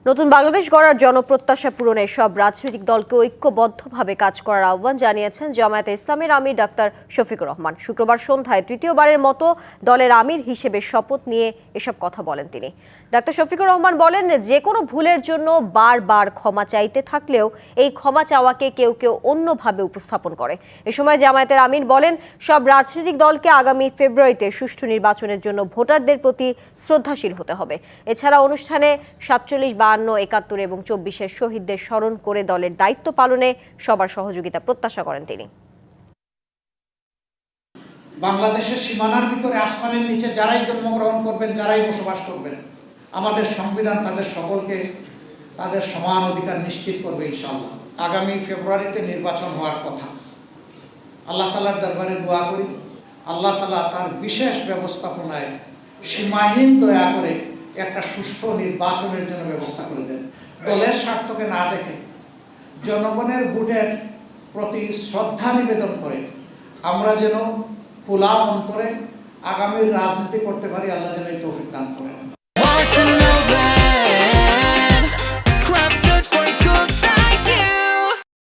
নতুন বাংলাদেশ গড়ার জনপ্রত্যাশা পূরণে সব রাজনৈতিক দলকে ঐক্যবদ্ধভাবে কাজ করার আহ্বান জানিয়েছেন জামায়াতে ইসলামের আমির ডাক্তার শফিকুর রহমান। শুক্রবার সন্ধ্যায় তৃতীয়বারের মতো দলের আমির হিসেবে শপথ নিয়ে এসব কথা বলেন তিনি। ডাক্তার শফিকুর রহমান বলেন, যে কোনো ভুলের জন্য বারবার ক্ষমা চাইতে থাকলেও এই ক্ষমা চাওয়াকে কেউ কেউ অন্যভাবে উপস্থাপন করে। এ সময় জামায়াতের আমির বলেন, সব রাজনৈতিক দলকে আগামী ফেব্রুয়ারিতে সুষ্ঠু নির্বাচনের জন্য ভোটারদের প্রতি শ্রদ্ধাশীল হতে হবে। এছাড়া অনুষ্ঠানে 47, 52, 71 এবং 24-এর শহীদদের স্মরণ করে দলের দায়িত্ব পালনে সবার সহযোগিতা প্রত্যাশা করেন তিনি। বাংলাদেশের সীমানার ভিতরে আসমানের নিচে যারাই জন্মগ্রহণ করবেন, যারাই বসবাস করবেন, আমাদের সংবিধান তাদের সকলকে তাদের সমান অধিকার নিশ্চিত করবে ইনশাআল্লাহ। আগামী ফেব্রুয়ারিতে নির্বাচন হওয়ার কথা। আল্লাহ তাআলার দরবারে দোয়া করি, আল্লাহ তাআলা তার বিশেষ ব্যবস্থাপনায় সীমাহীন দয়া করে একটা সুষ্ঠু নির্বাচনের জন্য ব্যবস্থা করে দেন। দলের স্বার্থকে না দেখে জনগণের ভোটের প্রতি শ্রদ্ধা নিবেদন করে আমরা যেন খোলা অন্তরে আগামীর রাজনীতি করতে পারি। আল্লাহ যেন এই তৌফিক দান করেন।